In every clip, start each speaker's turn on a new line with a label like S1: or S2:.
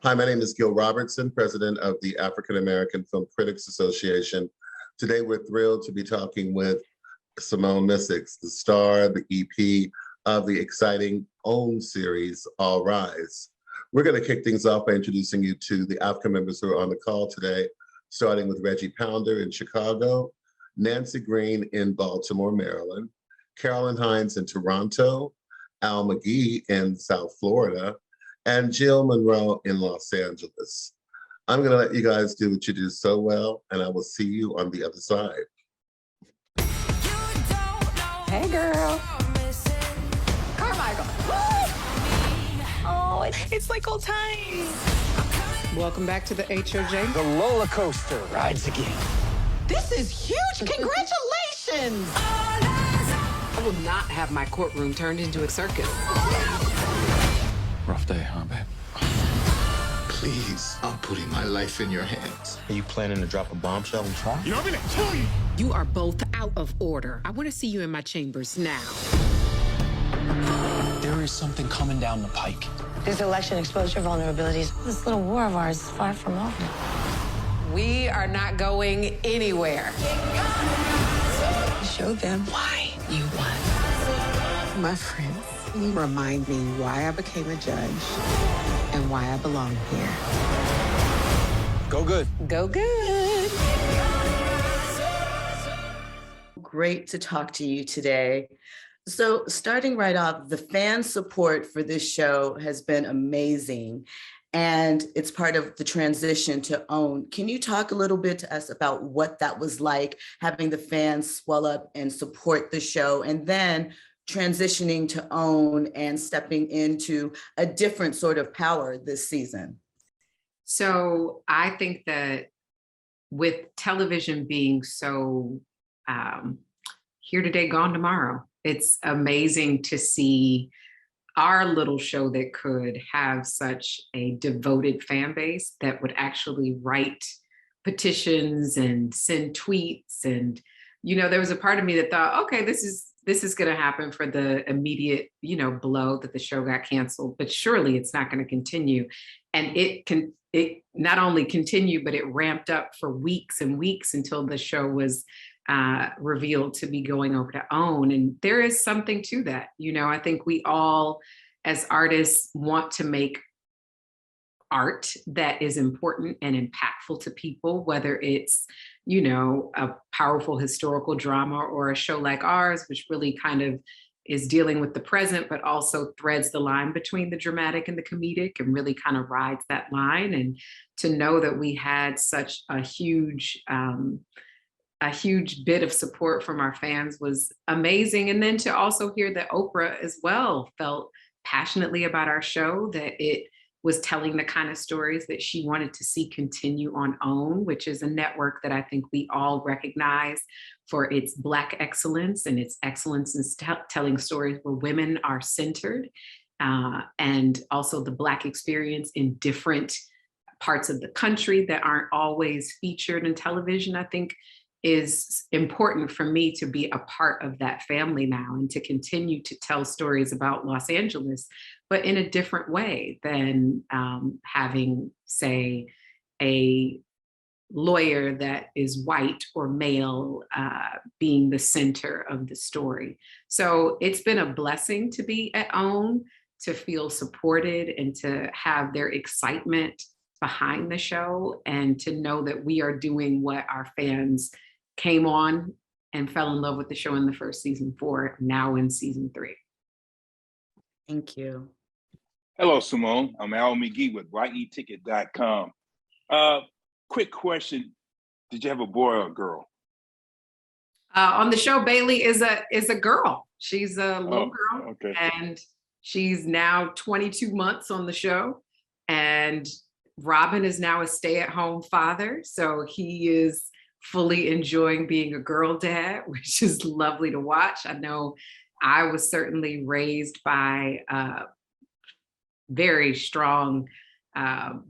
S1: Hi, my name is Gil Robertson, president of the African American Film Critics Association. Today, we're thrilled to be talking with Simone Missick, the star, the EP of the exciting OWN series, All Rise. We're going to kick things off by introducing you to the AAFCA members who are on the call today, starting with Reggie Pounder in Chicago, Nancy Green in Baltimore, Maryland, Carolyn Hines in Toronto, Al McGee in South Florida, and Jill Monroe in Los Angeles. I'm going to let you guys do what you do so well, and I will see you on the other side.
S2: Hey, girl. Carmichael. Oh, it's like old times.
S3: Welcome back to the HOJ.
S4: The roller coaster rides again.
S2: This is huge. Congratulations.
S3: I will not have my courtroom turned into a circus.
S4: Rough day, huh, babe?
S5: Please, I'm putting my life in your hands.
S4: Are you planning to drop a bombshell and try?
S5: You know what I'm gonna tell you?
S3: You are both out of order. I want to see you in my chambers now.
S4: There is something coming down the pike.
S6: This election exposed your vulnerabilities. This little war of ours is far from over.
S3: We are not going anywhere.
S6: Show them why you won.
S3: My friends, you remind me why I became a judge and why I belong here.
S4: Go good.
S3: Go good.
S7: Great to talk to you today. So starting right off, the fan support for this show has been amazing, and it's part of the transition to OWN. Can you talk a little bit to us about what that was like, having the fans swell up and support the show, and then transitioning to OWN and stepping into a different sort of power this season?
S8: So I think that with television being so here today, gone tomorrow, it's amazing to see our little show that could have such a devoted fan base that would actually write petitions and send tweets. And, you know, there was a part of me that thought, okay, this is going to happen for the immediate, blow that the show got canceled, but surely it's not going to continue. And it not only continued, but it ramped up for weeks and weeks until the show was revealed to be going over to OWN. And there is something to that. I think we all, as artists, want to make art that is important and impactful to people, whether it's, a powerful historical drama or a show like ours, which really kind of is dealing with the present, but also threads the line between the dramatic and the comedic and really kind of rides that line. And to know that we had such a huge bit of support from our fans was amazing. And then to also hear that Oprah as well felt passionately about our show, that it was telling the kind of stories that she wanted to see continue on OWN, which is a network that I think we all recognize for its Black excellence and its excellence in telling stories where women are centered, and also the Black experience in different parts of the country that aren't always featured in television, I think is important for me to be a part of that family now and to continue to tell stories about Los Angeles, but in a different way than having, say, a lawyer that is white or male being the center of the story. So it's been a blessing to be at OWN, to feel supported and to have their excitement behind the show, and to know that we are doing what our fans came on and fell in love with the show in the first season for, now in season 3.
S7: Thank you.
S9: Hello, Simone. I'm Al McGee with YETicket.com. Quick question. Did you have a boy or a girl?
S8: On the show, Bailey is a girl. She's a little girl.
S9: Okay.
S8: And she's now 22 months on the show. And Robin is now a stay-at-home father. So he is fully enjoying being a girl dad, which is lovely to watch. I know I was certainly raised by a very strong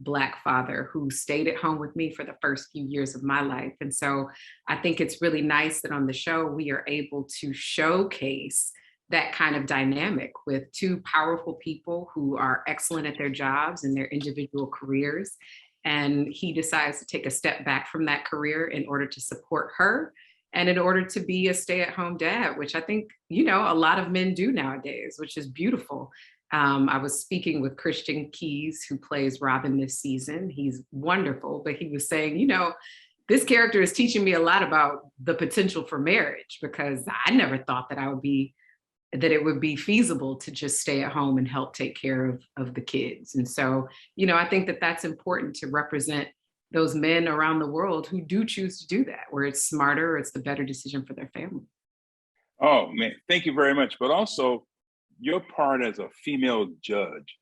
S8: Black father who stayed at home with me for the first few years of my life. And so I think it's really nice that on the show, we are able to showcase that kind of dynamic with two powerful people who are excellent at their jobs and their individual careers. And he decides to take a step back from that career in order to support her and in order to be a stay-at-home dad, which I think, you know, a lot of men do nowadays, which is beautiful. I was speaking with Christian Keys, who plays Robin this season. He's wonderful, but he was saying, you know, this character is teaching me a lot about the potential for marriage, because I never thought that it would be feasible to just stay at home and help take care of the kids. And so, you know, I think that that's important to represent those men around the world who do choose to do that, where it's smarter, it's the better decision for their family.
S9: Oh man, thank you very much. But also, your part as a female judge,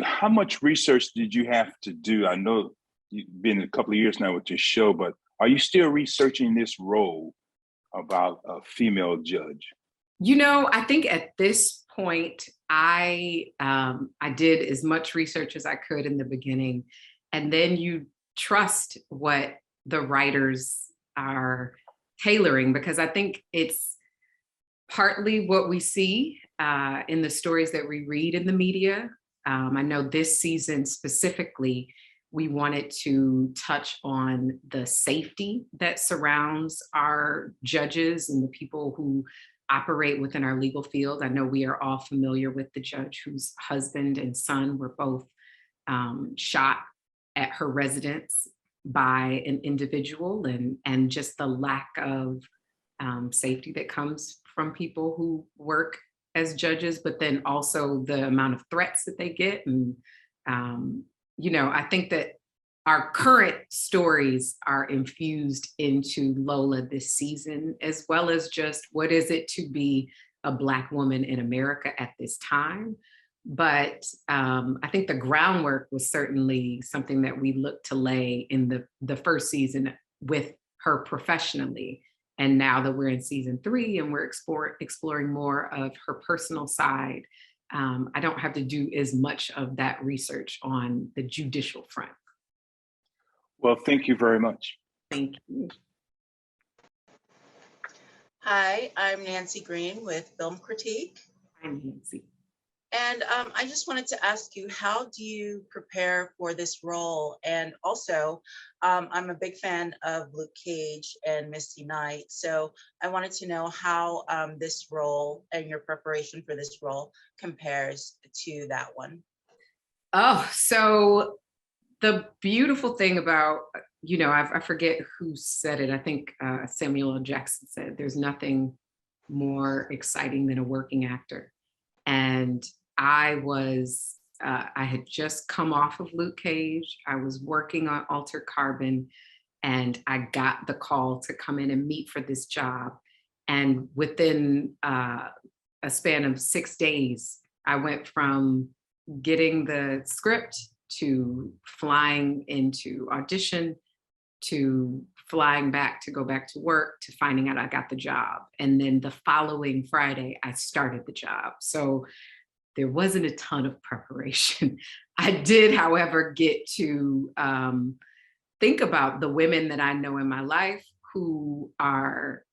S9: how much research did you have to do? I know you've been a couple of years now with your show, but are you still researching this role about a female judge?
S8: You know, I think at this point, I did as much research as I could in the beginning, and then you trust what the writers are tailoring, because I think it's partly what we see in the stories that we read in the media. I know this season specifically, we wanted to touch on the safety that surrounds our judges and the people who operate within our legal field. I know we are all familiar with the judge whose husband and son were both shot at her residence by an individual, and just the lack of safety that comes from people who work as judges, but then also the amount of threats that they get. And, you know, I think that our current stories are infused into Lola this season, as well as just what is it to be a Black woman in America at this time. But I think the groundwork was certainly something that we looked to lay in the first season with her professionally. And now that we're in season 3 and we're exploring more of her personal side, I don't have to do as much of that research on the judicial front.
S9: Well, thank you very much.
S8: Thank you.
S10: Hi, I'm Nancy Green with Film Critique.
S8: I'm Nancy.
S10: And I just wanted to ask you, how do you prepare for this role? And also, I'm a big fan of Luke Cage and Misty Knight. So I wanted to know how this role and your preparation for this role compares to that one.
S8: Oh, so the beautiful thing about, you know, I forget who said it. I think Samuel L. Jackson said, there's nothing more exciting than a working actor. And I had just come off of Luke Cage. I was working on Altered Carbon, and I got the call to come in and meet for this job. And within a span of 6 days, I went from getting the script to flying into audition, to flying back to go back to work, to finding out I got the job. And then the following Friday, I started the job. So there wasn't a ton of preparation. I did, however, get to think about the women that I know in my life who are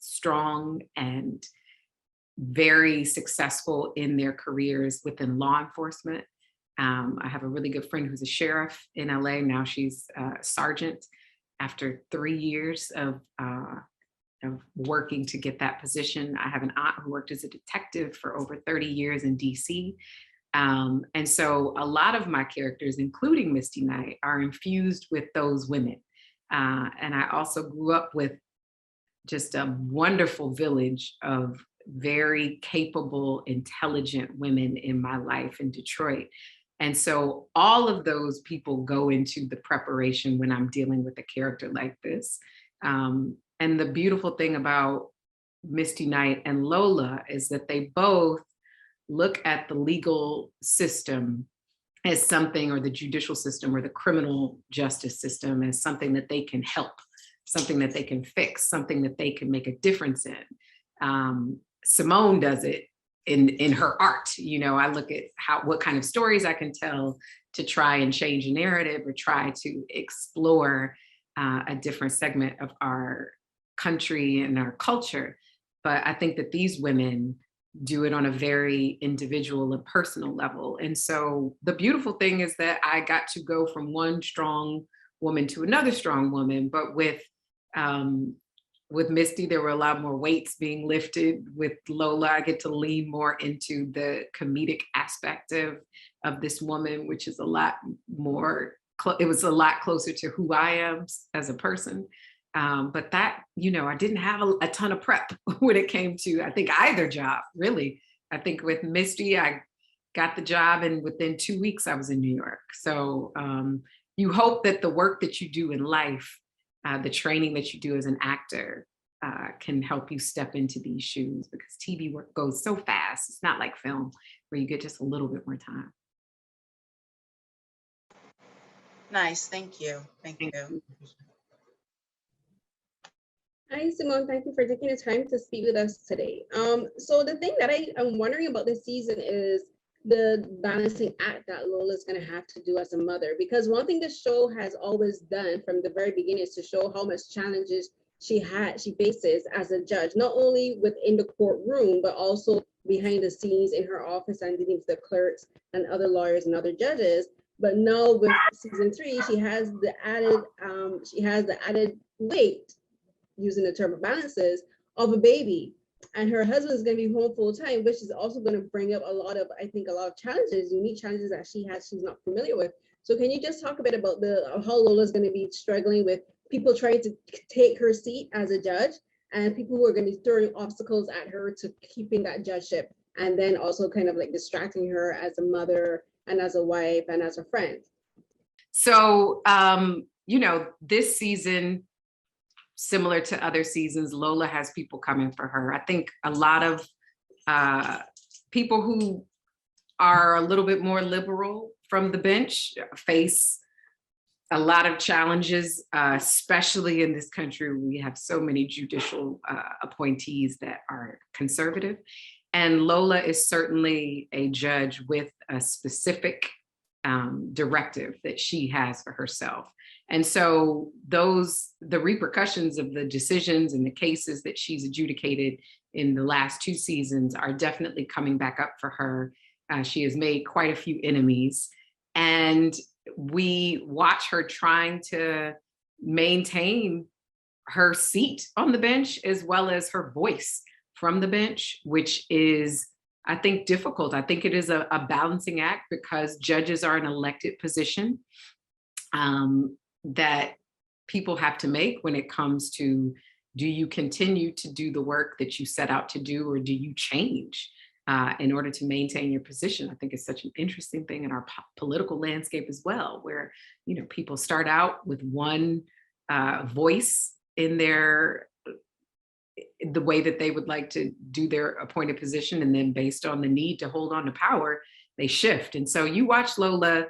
S8: strong and very successful in their careers within law enforcement. I have a really good friend who's a sheriff in LA. Now she's a sergeant after 3 years of working to get that position. I have an aunt who worked as a detective for over 30 years in DC. And so a lot of my characters, including Misty Knight, are infused with those women. And I also grew up with just a wonderful village of very capable, intelligent women in my life in Detroit. And so all of those people go into the preparation when I'm dealing with a character like this. And the beautiful thing about Misty Knight and Lola is that they both look at the legal system as something, or the judicial system or the criminal justice system as something that they can help, something that they can fix, something that they can make a difference in. Simone does it in her art. You know, I look at what kind of stories I can tell to try and change a narrative or try to explore a different segment of our country and our culture. But I think that these women do it on a very individual and personal level. And so the beautiful thing is that I got to go from one strong woman to another strong woman, but with Misty, there were a lot more weights being lifted. With Lola, I get to lean more into the comedic aspect of this woman, which is a lot more, it was a lot closer to who I am as a person. But that, I didn't have a ton of prep when it came to, I think, either job, really. I think with Misty, I got the job and within 2 weeks I was in New York. So you hope that the work that you do in life, the training that you do as an actor can help you step into these shoes, because TV work goes so fast. It's not like film where you get just a little bit more time.
S10: Nice, thank you. Thank you.
S11: Hi, Simone. Thank you for taking the time to speak with us today. So the thing that I am wondering about this season is the balancing act that Lola's going to have to do as a mother, because one thing the show has always done from the very beginning is to show how much challenges she faces as a judge, not only within the courtroom, but also behind the scenes in her office and dealing with the clerks and other lawyers and other judges. But now with season 3, she has the added weight, using the term of balances, of a baby, and her husband's going to be home full time, which is also going to bring up a lot of challenges, unique challenges that she's not familiar with. So can you just talk a bit about how Lola's going to be struggling with people trying to take her seat as a judge, and people who are going to be throwing obstacles at her to keeping that judgeship, and then also kind of like distracting her as a mother and as a wife and as a friend?
S8: So, this season, similar to other seasons, Lola has people coming for her. I think a lot of people who are a little bit more liberal from the bench face a lot of challenges, especially in this country. We have so many judicial appointees that are conservative. And Lola is certainly a judge with a specific directive that she has for herself. And so the repercussions of the decisions and the cases that she's adjudicated in the last 2 seasons are definitely coming back up for her. She has made quite a few enemies, and we watch her trying to maintain her seat on the bench as well as her voice from the bench, which is, I think, difficult. I think it is a balancing act, because judges are an elected position that people have to make when it comes to, do you continue to do the work that you set out to do, or do you change in order to maintain your position? I think it's such an interesting thing in our political landscape as well, where people start out with one voice in the way that they would like to do their appointed position, and then based on the need to hold on to power, they shift. And so you watch Lola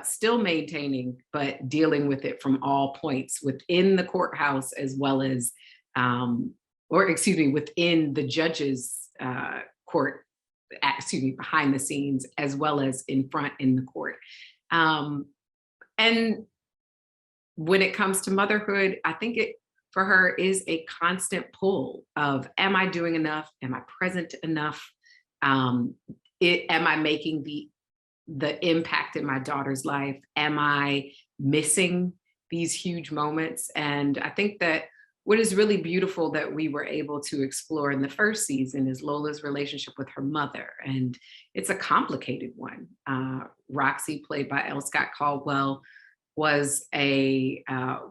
S8: still maintaining, but dealing with it from all points within the courthouse, as well as, within the judge's court, behind the scenes, as well as in front in the court. And when it comes to motherhood, I think it, for her, is a constant pull of, am I doing enough? Am I present enough? Am I making the impact in my daughter's life? Am I missing these huge moments? And I think that what is really beautiful that we were able to explore in the first season is Lola's relationship with her mother. And it's a complicated one. Roxy, played by L. Scott Caldwell, was a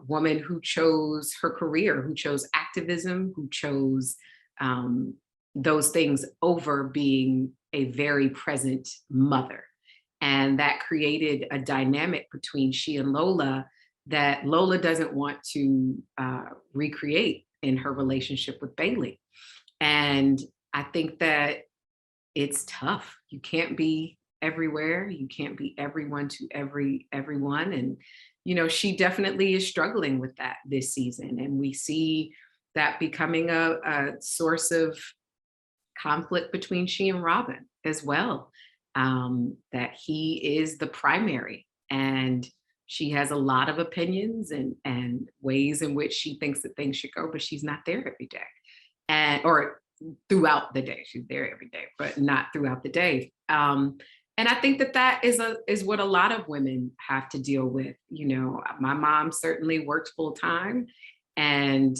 S8: woman who chose her career, who chose activism, who chose those things over being a very present mother. And that created a dynamic between she and Lola that Lola doesn't want to recreate in her relationship with Bailey. And I think that it's tough. You can't be everywhere. You can't be everyone to everyone. And, she definitely is struggling with that this season. And we see that becoming a source of conflict between she and Robin as well. That he is the primary, and she has a lot of opinions and ways in which she thinks that things should go, but she's not there every day. Or throughout the day. She's there every day, but not throughout the day. And I think that is what a lot of women have to deal with. You know, my mom certainly worked full time, and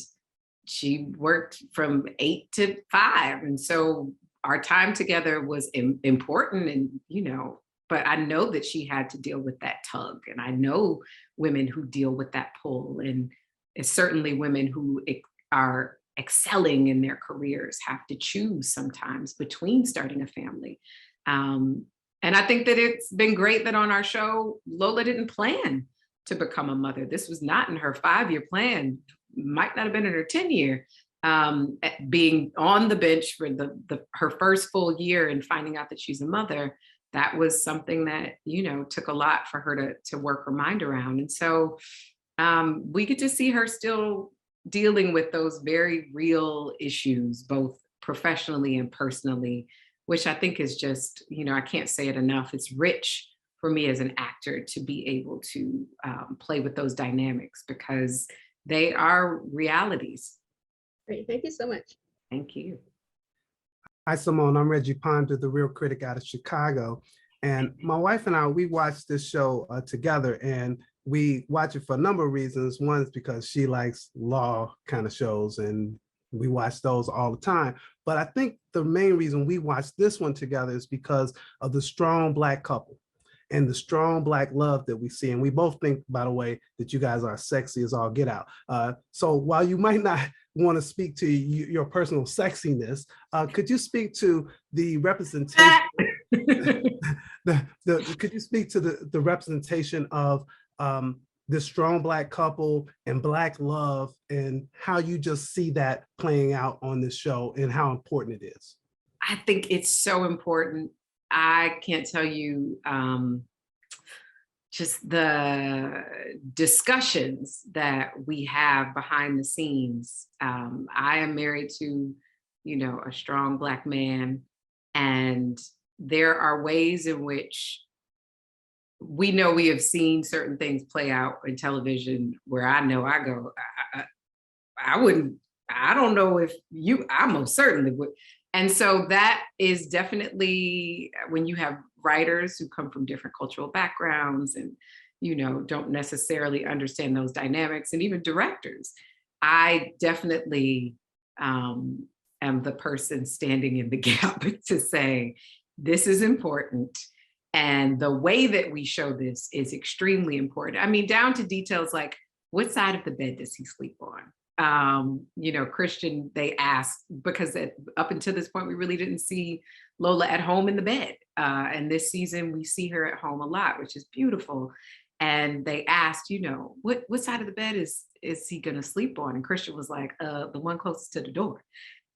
S8: she worked from 8 to 5. And so our time together was important, and, you know, but I know that she had to deal with that tug. And I know women who deal with that pull, and it's certainly women who are excelling in their careers have to choose sometimes between starting a family. And I think that it's been great that on our show, Lola didn't plan to become a mother. This was not in her 5-year plan, might not have been in her 10-year. Being on the bench for her first full year and finding out that she's a mother, that was something that, you know, took a lot for her to work her mind around. And so we get to see her still dealing with those very real issues, both professionally and personally, which I think is just, you know, I can't say it enough. It's rich for me as an actor to be able to play with those dynamics, because they are realities.
S11: Great, thank you so much.
S8: Thank you.
S12: Hi, Simone. I'm Reggie Ponder, the real critic out of Chicago. And my wife and I, we watched this show together, and we watch it for a number of reasons. One is because she likes law kind of shows, and we watch those all the time. But I think the main reason we watch this one together is because of the strong Black couple and the strong Black love that we see. And we both think, by the way, that you guys are sexy as all get out. So while you might not want to speak to your personal sexiness, could you speak to the representation? Could you speak to the representation of this strong Black couple and Black love, and how you just see that playing out on this show and how important it is?
S8: I think it's so important. I can't tell you just the discussions that we have behind the scenes. I am married to, you know, a strong Black man, and there are ways in which we know we have seen certain things play out in television where I know I go, I don't know if I most certainly would. And so that is definitely, when you have writers who come from different cultural backgrounds and, you know, don't necessarily understand those dynamics, and even directors, I definitely am the person standing in the gap to say, this is important. And the way that we show this is extremely important. I mean, down to details like, what side of the bed does he sleep on? You know, Christian, they asked, because up until this point, we really didn't see Lola at home in the bed. And this season, we see her at home a lot, which is beautiful. And they asked, you know, what side of the bed is he gonna sleep on? And Christian was like, the one closest to the door.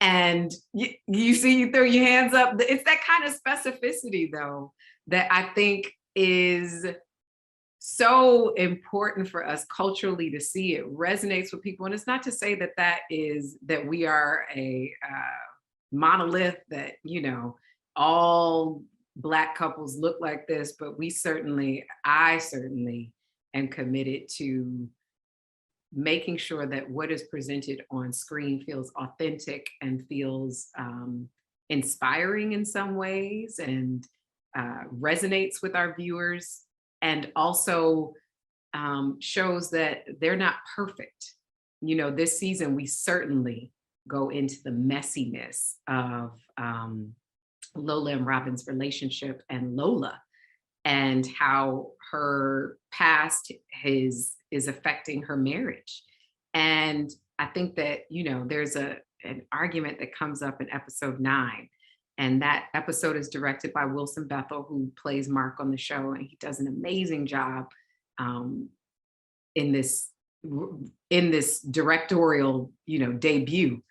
S8: And you see, you throw your hands up. It's that kind of specificity, though, that I think is so important for us culturally to see. It resonates with people. And it's not to say that we are a monolith, that, you know, all Black couples look like this, but I certainly am committed to making sure that what is presented on screen feels authentic and feels inspiring in some ways, and resonates with our viewers, and also shows that they're not perfect. You know, this season, we certainly go into the messiness of Lola and Robin's relationship, and Lola, and how her past is affecting her marriage. And I think that, you know, there's an argument that comes up in episode 9. And that episode is directed by Wilson Bethel, who plays Mark on the show. And he does an amazing job in this directorial, you know, debut.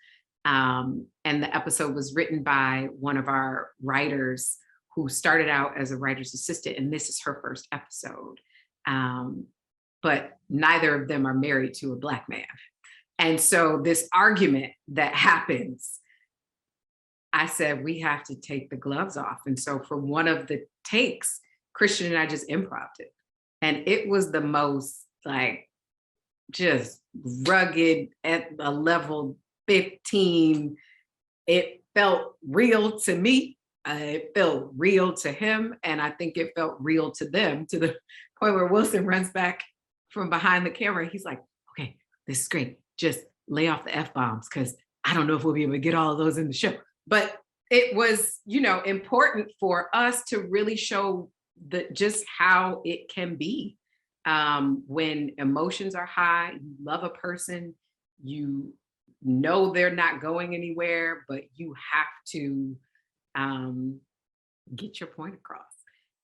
S8: And the episode was written by one of our writers who started out as a writer's assistant, and this is her first episode. But neither of them are married to a Black man. And so this argument that happens, I said, we have to take the gloves off. And so for one of the takes, Christian and I just improv'd it. And it was the most, like, just rugged at a level 15. felt real to me. It felt real to him. And I think it felt real to them, to the point where Wilson runs back from behind the camera. He's like, okay, this is great. Just lay off the F-bombs, because I don't know if we'll be able to get all of those in the show. But it was, important for us to really show just how it can be when emotions are high. You love a person, you know they're not going anywhere, but you have to get your point across.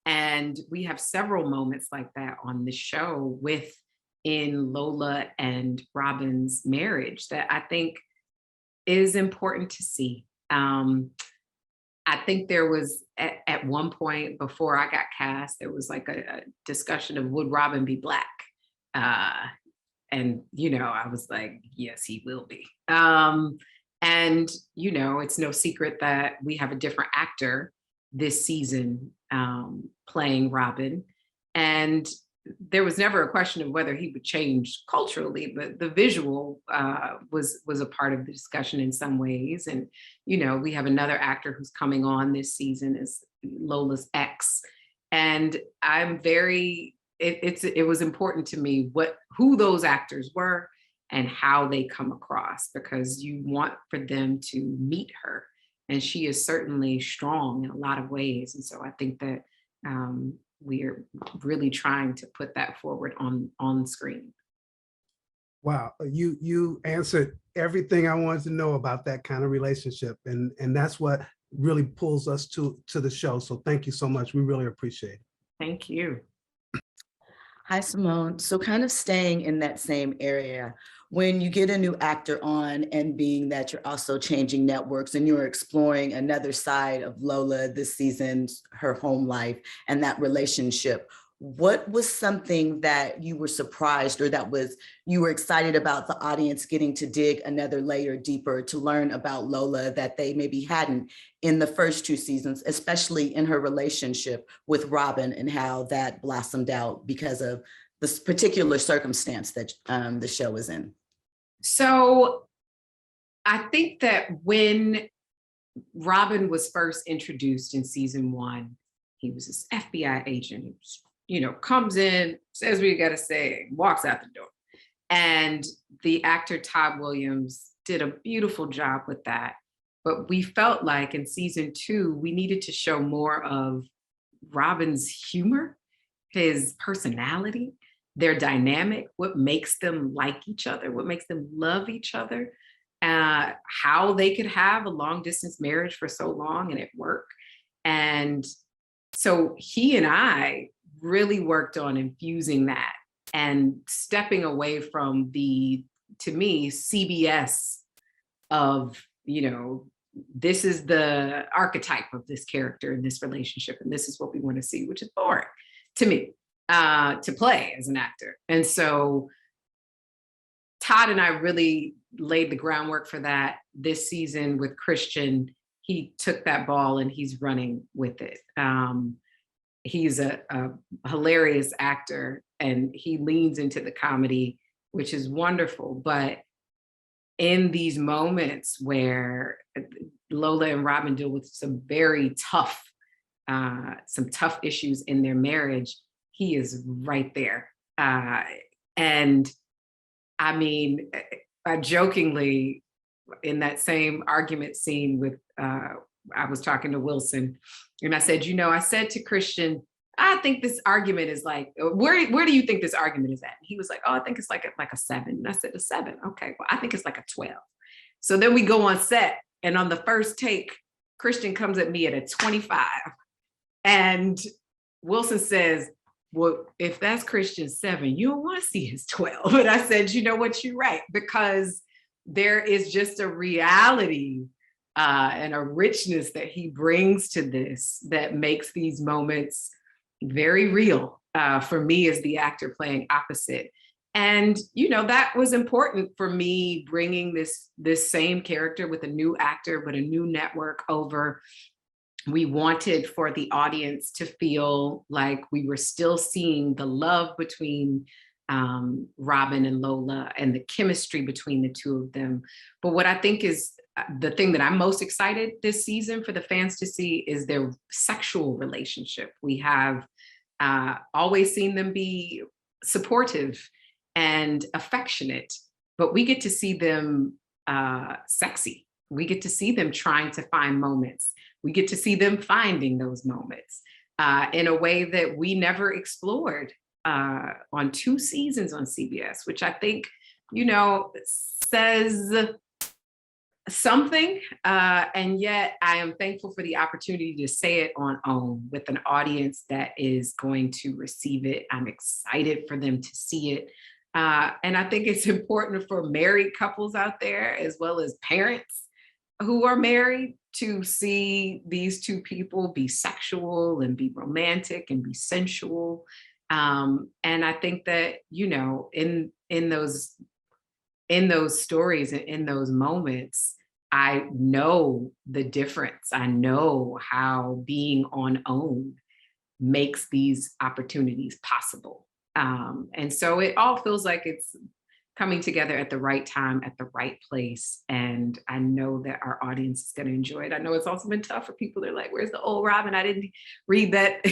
S8: And we have several moments like that on the show within Lola and Robin's marriage that I think is important to see. I think there was at one point before I got cast, there was like a discussion of would Robin be Black? And, I was like, yes, he will be. And, it's no secret that we have a different actor this season playing Robin. And there was never a question of whether he would change culturally, but the visual was a part of the discussion in some ways. And, we have another actor who's coming on this season as Lola's ex. And I'm it was important to me who those actors were and how they come across, because you want for them to meet her. And she is certainly strong in a lot of ways. And so I think that we are really trying to put that forward on screen.
S12: Wow, you answered everything I wanted to know about that kind of relationship. And that's what really pulls us to the show. So thank you so much. We really appreciate it.
S8: Thank you.
S7: Hi, Simone. So kind of staying in that same area, when you get a new actor on, and being that you're also changing networks and you're exploring another side of Lola this season, her home life and that relationship, what was something that you were surprised or you were excited about the audience getting to dig another layer deeper to learn about Lola that they maybe hadn't in the first two seasons, especially in her relationship with Robin and how that blossomed out because of this particular circumstance that the show is in?
S8: So I think that when Robin was first introduced in season 1, he was this FBI agent. He was, comes in, says what you got to say, walks out the door. And the actor Todd Williams did a beautiful job with that. But we felt like in season 2, we needed to show more of Robin's humor, his personality, their dynamic, what makes them like each other, what makes them love each other, how they could have a long distance marriage for so long and it worked. And so he and I really worked on infusing that and stepping away from to me, CBS of, this is the archetype of this character in this relationship, and this is what we want to see, which is boring to me to play as an actor. And so Todd and I really laid the groundwork for that this season with Christian. He took that ball and he's running with it. He's a hilarious actor and he leans into the comedy, which is wonderful. But in these moments where Lola and Robin deal with some very tough issues in their marriage, he is right there. And I mean, I jokingly, in that same argument scene with, I was talking to Wilson and I said, I said to Christian, I think this argument is like, where do you think this argument is at? And he was like, oh, I think it's like a 7. And I said, a 7. Okay, well, I think it's like a 12. So then we go on set, and on the first take, Christian comes at me at a 25. And Wilson says, well, if that's Christian's 7, you don't want to see his 12. And I said, you know what, you're right, because there is just a reality and a richness that he brings to this that makes these moments very real for me as the actor playing opposite. And, that was important for me, bringing this same character with a new actor, but a new network over. We wanted for the audience to feel like we were still seeing the love between Robin and Lola and the chemistry between the two of them. But what I think is the thing that I'm most excited this season for the fans to see is their sexual relationship. We have always seen them be supportive and affectionate, but we get to see them sexy. We get to see them trying to find moments. We get to see them finding those moments in a way that we never explored on 2 seasons on CBS, which I think, says something. And yet I am thankful for the opportunity to say it on OWN with an audience that is going to receive it. I'm excited for them to see it. And I think it's important for married couples out there, as well as parents who are married, to see these 2 people be sexual and be romantic and be sensual. And I think that, in those stories and in those moments, I know the difference. I know how being on OWN makes these opportunities possible. And so it all feels like it's coming together at the right time, at the right place. And I know that our audience is going to enjoy it. I know it's also been tough for people. They're like, where's the old Robin? I didn't read that,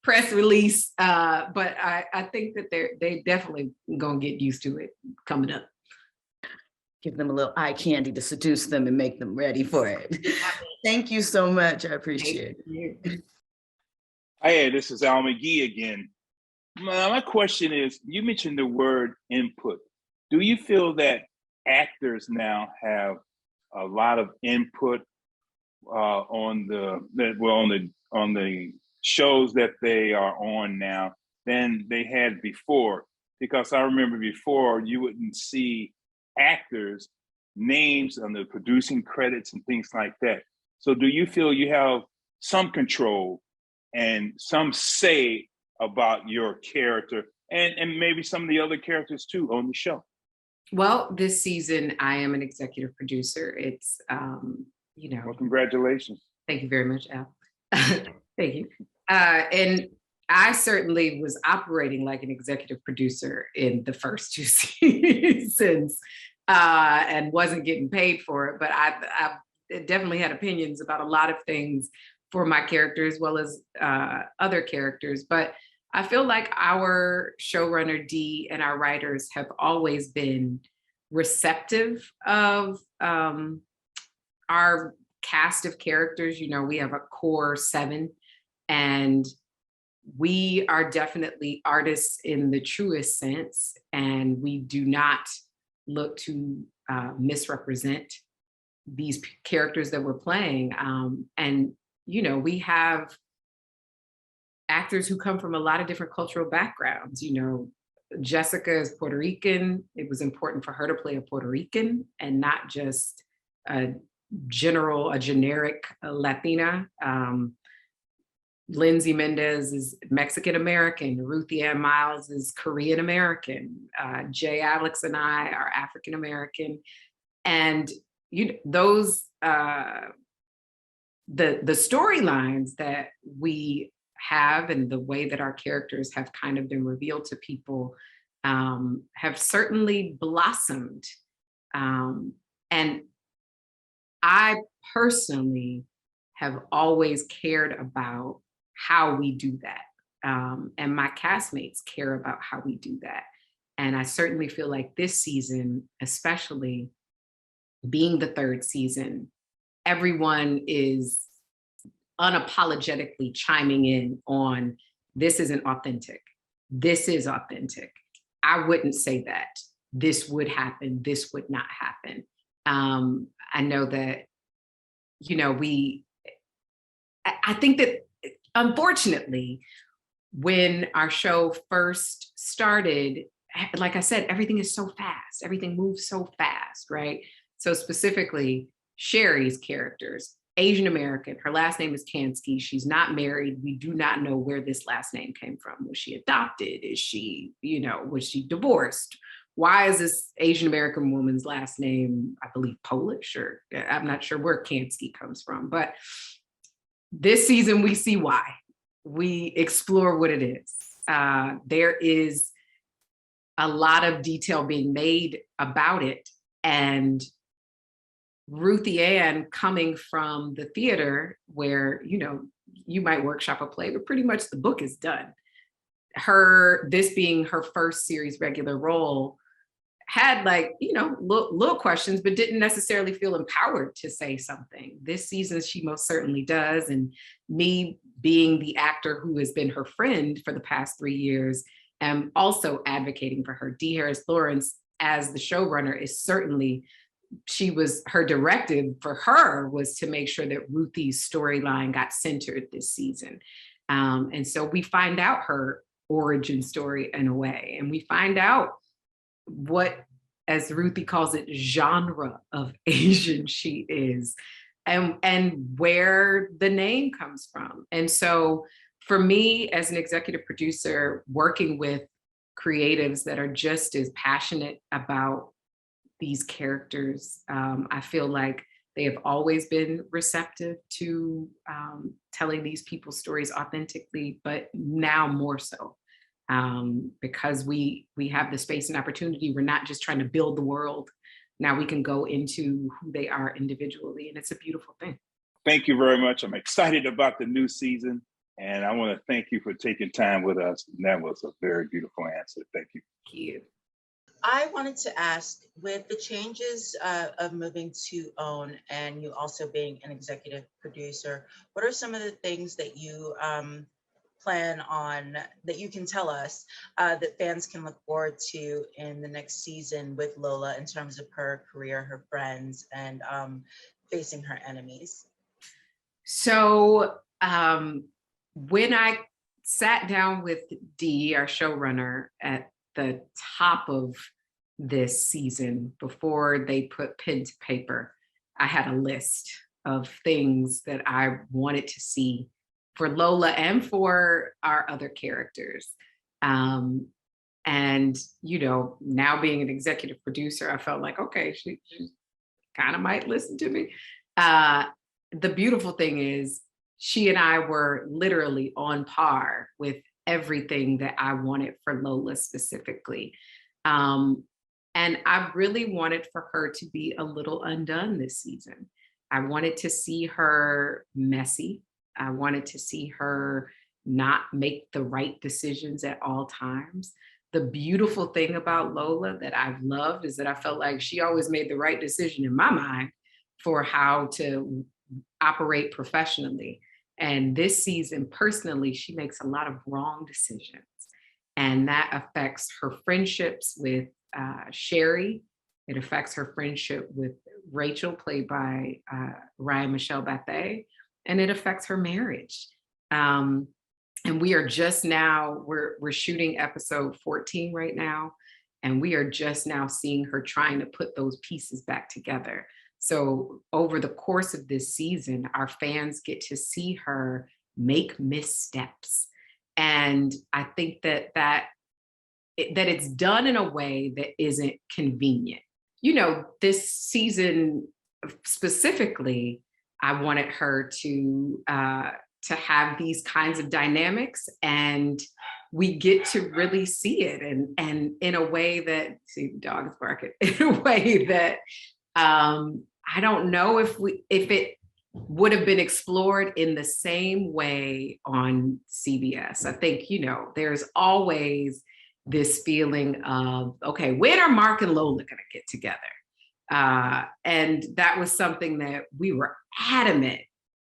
S8: press release. But I think that they definitely going to get used to it coming up.
S7: Give them a little eye candy to seduce them and make them ready for it. Thank you so much. I appreciate it.
S9: Hey, this is Al McGee again. My question is, you mentioned the word input. Do you feel that actors now have a lot of input on the shows that they are on now than they had before? Because I remember before you wouldn't see actors' names on the producing credits and things like that. So do you feel you have some control and some say about your character and maybe some of the other characters too on the show?
S8: Well, this season I am an executive producer. It's,
S9: Well, congratulations.
S8: Thank you very much, Al. Thank you. And I certainly was operating like an executive producer in the first 2 seasons and wasn't getting paid for it. But I definitely had opinions about a lot of things for my character as well as other characters. But I feel like our showrunner, Dee, and our writers have always been receptive of our cast of characters. We have a core 7, and we are definitely artists in the truest sense, and we do not look to misrepresent these characters that we're playing. And we have actors who come from a lot of different cultural backgrounds. Jessica is Puerto Rican. It was important for her to play a Puerto Rican and not just a generic Latina. Lindsay Mendez is Mexican American. Ruthie Ann Miles is Korean American. Jay Alex and I are African American. And those the storylines that we have and the way that our characters have kind of been revealed to people have certainly blossomed. And I personally have always cared about how we do that. And my castmates care about how we do that. And I certainly feel like this season, especially being the 3rd season, everyone is unapologetically chiming in on, this isn't authentic. This is authentic. I wouldn't say that. This would happen. This would not happen. I know that, I think that unfortunately, when our show first started, like I said, everything is so fast. Everything moves so fast, right? So specifically, Sherry's characters, Asian American, her last name is Kansky. She's not married. We do not know where this last name came from. Was she adopted? Is she, was she divorced? Why is this Asian American woman's last name, I believe, Polish, or I'm not sure where Kansky comes from, but this season we see why. We explore what it is. There is a lot of detail being made about it, and Ruthie Ann coming from the theater where, you know, you might workshop a play, but pretty much the book is done. This being her first series regular role, had like, you know, little questions, but didn't necessarily feel empowered to say something. This season, she most certainly does. And me being the actor who has been her friend for the past 3 years, am also advocating for her. D. Harris Lawrence, as the showrunner, is certainly, her directive for her was to make sure that Ruthie's storyline got centered this season. And so we find out her origin story in a way, and we find out what, as Ruthie calls it, genre of Asian she is, and where the name comes from. And so for me, as an executive producer, working with creatives that are just as passionate about these characters, I feel like they have always been receptive to telling these people's stories authentically, but now more so. Because we have the space and opportunity. We're not just trying to build the world. Now we can go into who they are individually, and it's a beautiful thing.
S9: Thank you very much. I'm excited about the new season, and I want to thank you for taking time with us. And that was a very beautiful answer. Thank you.
S8: Thank you.
S10: I wanted to ask, with the changes of moving to OWN and you also being an executive producer, what are some of the things that you plan on, that you can tell us, that fans can look forward to in the next season with Lola in terms of her career, her friends, and facing her enemies?
S8: So when I sat down with Dee, our showrunner, at the top of this season, before they put pen to paper, I had a list of things that I wanted to see for Lola and for our other characters. And, you know, now being an executive producer, I felt like, okay, she kind of might listen to me. The beautiful thing is, she and I were literally on par with everything that I wanted for Lola specifically. And I really wanted for her to be a little undone this season. I wanted to see her messy. I wanted to see her not make the right decisions at all times. The beautiful thing about Lola that I've loved is that I felt like she always made the right decision in my mind for how to operate professionally. And this season, personally, she makes a lot of wrong decisions. And that affects her friendships with Sherry. It affects her friendship with Rachel, played by Ryan Michelle Bethea. And it affects her marriage. And we are just now, we're shooting episode 14 right now. And we are just now seeing her trying to put those pieces back together. So over the course of this season, our fans get to see her make missteps. And I think that it's done in a way that isn't convenient. You know, this season specifically, I wanted her to have these kinds of dynamics, and we get to really see it, and in a way that, see, the dog is barking, in a way that I don't know if it would have been explored in the same way on CBS. I think, you know, there's always this feeling of, okay, when are Mark and Lola gonna get together? And that was something that we were adamant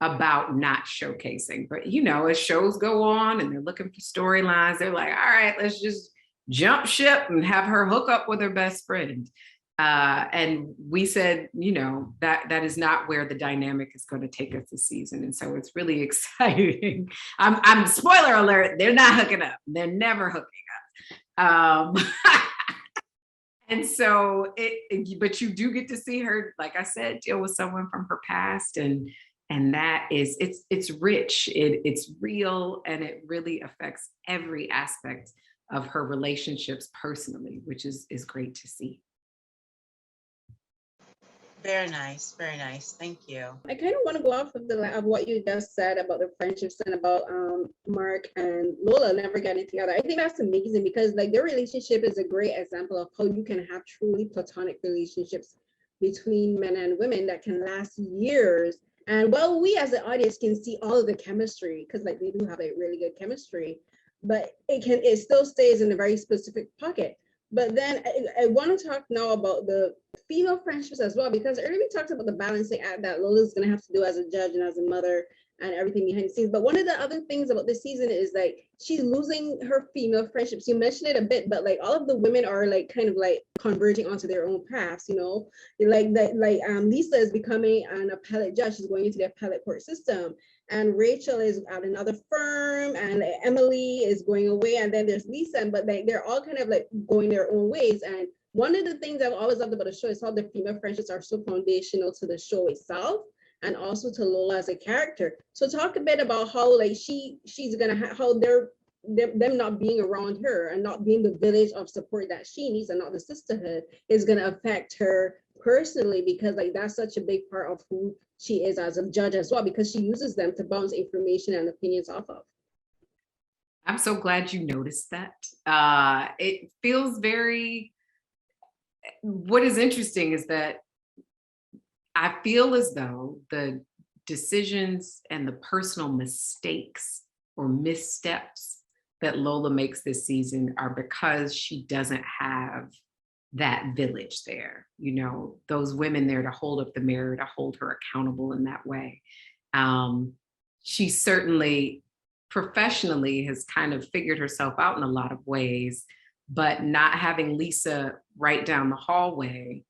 S8: about not showcasing. But, you know, as shows go on and they're looking for storylines, they're like, all right, let's just jump ship and have her hook up with her best friend. And we said, you know, that is not where the dynamic is going to take us this season. And so it's really exciting. I'm spoiler alert, they're not hooking up. They're never hooking up. And so but you do get to see her, like I said, deal with someone from her past, and that is, it's rich, it's real, and it really affects every aspect of her relationships personally, which is great to see.
S10: Very nice, very nice. Thank you.
S11: I kind of want to go off of what you just said about the friendships and about Mark and Lola never getting together. I think that's amazing, because like their relationship is a great example of how you can have truly platonic relationships between men and women that can last years. And well, we as the audience can see all of the chemistry, because like they do have a really good chemistry, but it still stays in a very specific pocket. But then I want to talk now about the female friendships as well, because earlier we talked about the balancing act that Lola's going to have to do as a judge and as a mother and everything behind the scenes. But one of the other things about this season is like she's losing her female friendships. You mentioned it a bit, but like all of the women are like kind of like converging onto their own paths, you know, like that. Like Lisa is becoming an appellate judge. She's going into the appellate court system, and Rachel is at another firm, and Emily is going away, and then there's Lisa, but like they're all kind of like going their own ways. And one of the things I've always loved about the show is how the female friendships are so foundational to the show itself, and also to Lola as a character. So talk a bit about how like she's gonna how them not being around her and not being the village of support that she needs and not the sisterhood is gonna affect her personally, because like that's such a big part of who she is as a judge as well, because she uses them to bounce information and opinions off of.
S8: I'm so glad you noticed that. It feels very, what is interesting is that I feel as though the decisions and the personal mistakes or missteps that Lola makes this season are because she doesn't have that village there, you know, those women there to hold up the mirror, to hold her accountable in that way. She certainly professionally has kind of figured herself out in a lot of ways, but not having Lisa right down the hallway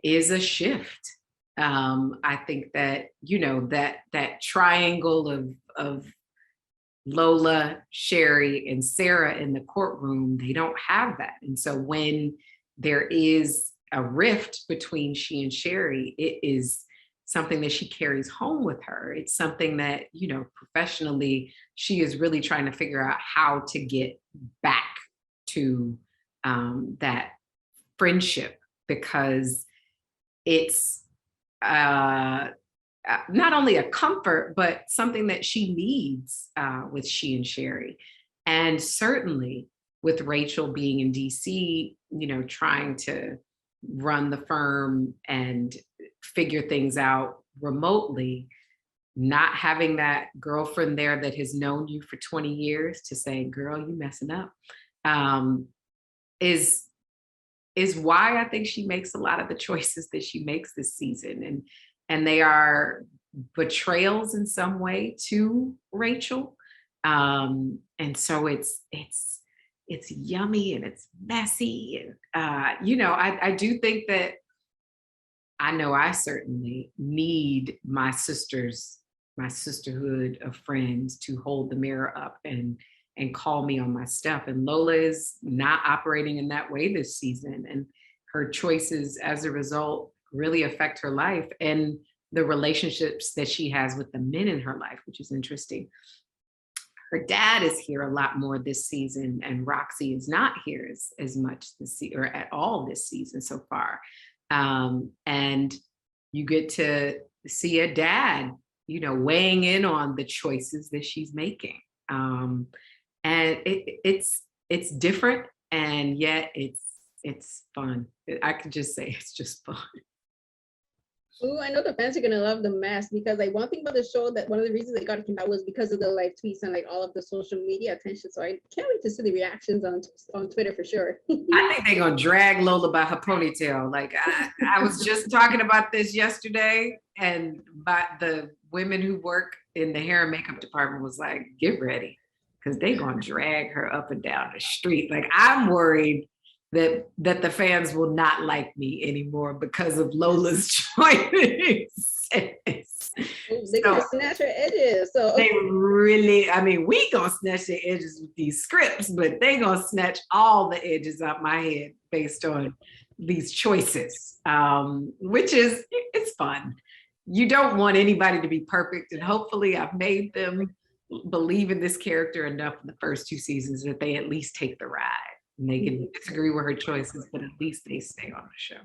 S8: is a shift. I think that, you know, that triangle of Lola, Sherry, and Sarah in the courtroom, they don't have that. And so when there is a rift between she and Sherry, it is something that she carries home with her. It's something that, you know, professionally, she is really trying to figure out how to get back to that friendship, because it's not only a comfort, but something that she needs with she and Sherry. And certainly with Rachel being in DC, you know, trying to run the firm and figure things out remotely, not having that girlfriend there that has known you for 20 years to say, girl, you messing up, is why I think she makes a lot of the choices that she makes this season. And they are betrayals in some way to Rachel. And so it's yummy and it's messy. And, you know, I do think that I know I certainly need my sisterhood of friends to hold the mirror up and call me on my stuff. And Lola is not operating in that way this season. And her choices as a result really affect her life and the relationships that she has with the men in her life, which is interesting. Her dad is here a lot more this season, and Roxy is not here as much this season, or at all this season so far. And you get to see a dad, you know, weighing in on the choices that she's making. And it's different, and yet it's fun. I could just say it's just fun.
S11: Ooh, I know the fans are gonna love the mess, because like one thing about the show, that one of the reasons they got it came out was because of the live tweets and like all of the social media attention. So I can't wait to see the reactions on Twitter for sure.
S8: I think they're gonna drag Lola by her ponytail. Like I was just talking about this yesterday, and by the women who work in the hair and makeup department was like, get ready, because they're gonna drag her up and down the street. Like I'm worried that the fans will not like me anymore because of Lola's choices.
S11: They're gonna snatch her edges. So
S8: they really, I mean, we gonna snatch the edges with these scripts, but they gonna snatch all the edges out my head based on these choices, which is, it's fun. You don't want anybody to be perfect, and hopefully I've made them believe in this character enough in the first 2 seasons that they at least take the ride. And they can disagree with her choices, but at least they stay on the show.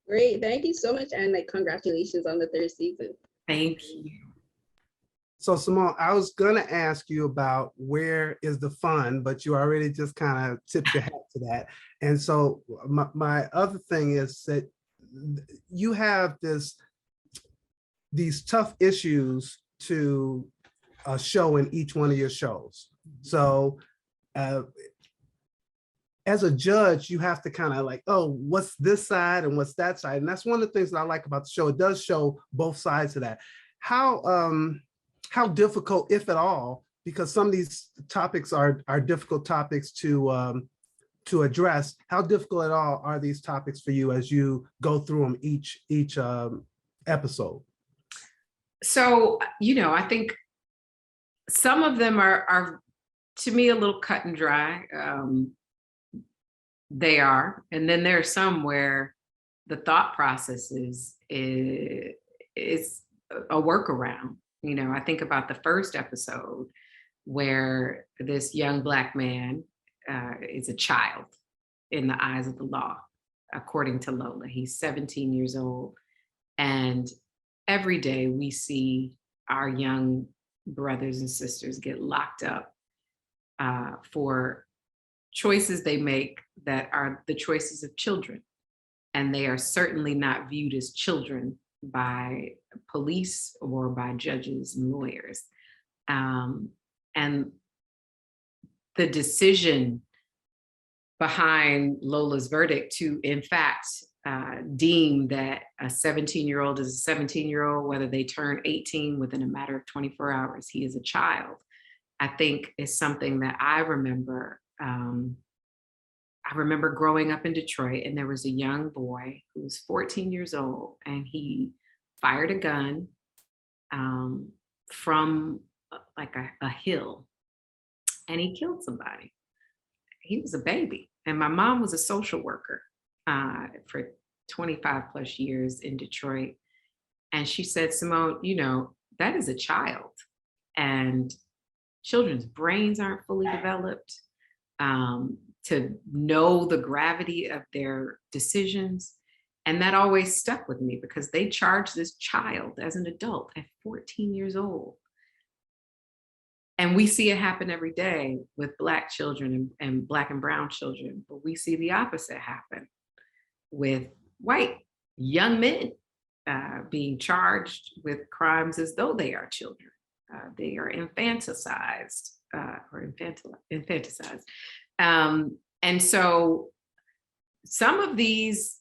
S11: Great, thank you so much, and like congratulations on the 3rd season.
S8: Thank you.
S12: So Simone, I was gonna ask you about where is the fun, but you already just kind of tipped your hat to that. And so my other thing is that you have these tough issues to show in each one of your shows. So as a judge, you have to kind of like, oh, what's this side and what's that side? And that's one of the things that I like about the show. It does show both sides of that. How difficult, if at all, because some of these topics are difficult topics to address, how difficult at all are these topics for you as you go through them each episode?
S8: So, I think some of them are to me a little cut and dry. They are. And then there are some where the thought process is a workaround. I think about the first episode where this young Black man is a child in the eyes of the law, according to Lola. He's 17 years old. And every day we see our young brothers and sisters get locked up for choices they make that are the choices of children. And they are certainly not viewed as children by police or by judges and lawyers. And the decision behind Lola's verdict to, in fact, deem that a 17-year-old is a 17-year-old, whether they turn 18 within a matter of 24 hours, he is a child, I think is something that I remember. I remember growing up in Detroit, and there was a young boy who was 14 years old, and he fired a gun from like a hill, and he killed somebody. He was a baby, and my mom was a social worker for 25 plus years in Detroit. And she said, Simone, that is a child, and children's brains aren't fully developed to know the gravity of their decisions. And that always stuck with me because they charged this child as an adult at 14 years old. And we see it happen every day with Black children and Black and brown children, but we see the opposite happen with white young men being charged with crimes as though they are children. They are infanticized or infanticized. And so some of these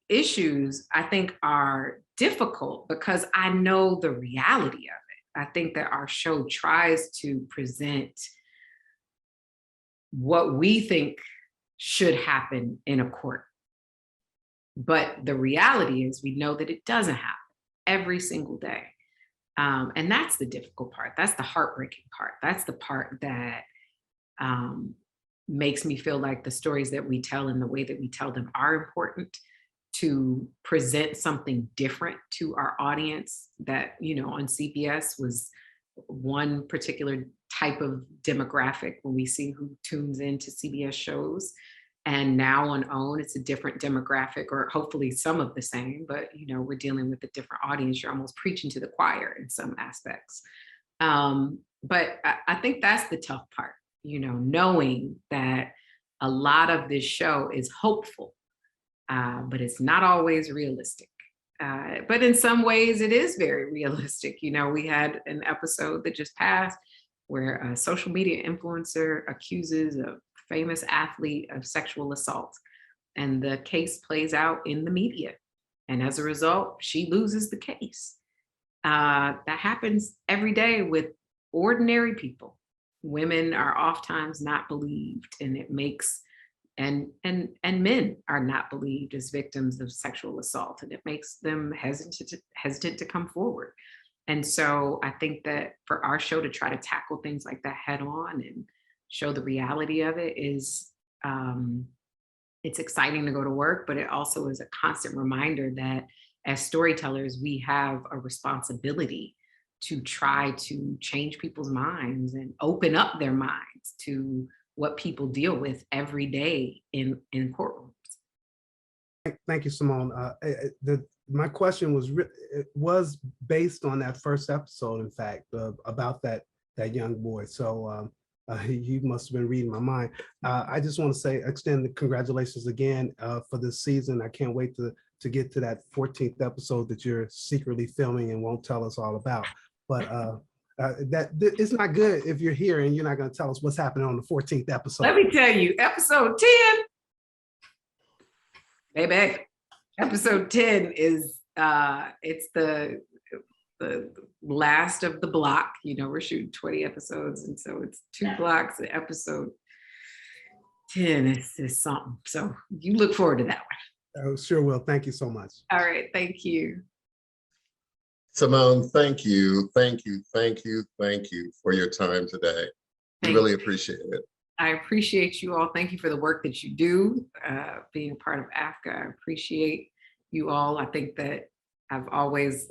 S8: issues I think are difficult because I know the reality of it. I think that our show tries to present what we think should happen in a court. But the reality is we know that it doesn't happen every single day. And that's the difficult part. That's the heartbreaking part. That's the part that makes me feel like the stories that we tell and the way that we tell them are important to present something different to our audience that, on CBS was one particular type of demographic when we see who tunes into CBS shows. And now on OWN, it's a different demographic, or hopefully some of the same, but we're dealing with a different audience. You're almost preaching to the choir in some aspects. But I think that's the tough part, knowing that a lot of this show is hopeful, but it's not always realistic. But in some ways it is very realistic. We had an episode that just passed where a social media influencer accuses a famous athlete of sexual assault, and the case plays out in the media. And as a result, she loses the case. That happens every day with ordinary people. Women are oftentimes not believed, and it makes and men are not believed as victims of sexual assault, and it makes them hesitant to come forward. And so I think that for our show to try to tackle things like that head on and show the reality of it is, it's exciting to go to work, but it also is a constant reminder that as storytellers, we have a responsibility to try to change people's minds and open up their minds to what people deal with every day in courtrooms.
S12: Thank you, Simone. My question was based on that first episode, in fact, about that young boy. So you must have been reading my mind. I just want to extend the congratulations again for this season. I can't wait to to get to that 14th episode that you're secretly filming and won't tell us all about. But it's not good if you're here and you're not going to tell us what's happening on the 14th episode.
S8: Let me tell you, episode 10, baby, episode 10 is it's the last of the block. You know, we're shooting 20 episodes, and so it's 2 blocks. And episode 10 is something. So you look forward to that one.
S12: Oh, sure will. Thank you so much.
S8: All right, thank you.
S1: Simone, thank you for your time today. We really appreciate it.
S8: I appreciate you all. Thank you for the work that you do, being part of AAFCA. I appreciate you all. I think that I've always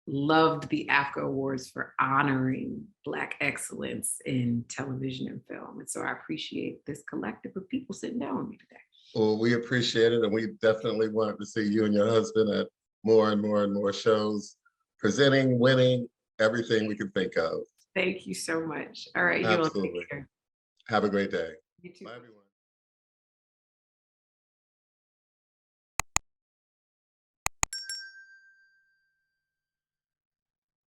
S8: loved the AAFCA Awards for honoring Black excellence in television and film. And so I appreciate this collective of people sitting down with me today.
S1: Well, we appreciate it. And we definitely want to see you and your husband at more and more shows, presenting, winning, everything we can think of.
S8: Thank you so much. All right, you all take care.
S1: Have a great day.
S8: You too.
S1: Bye, everyone.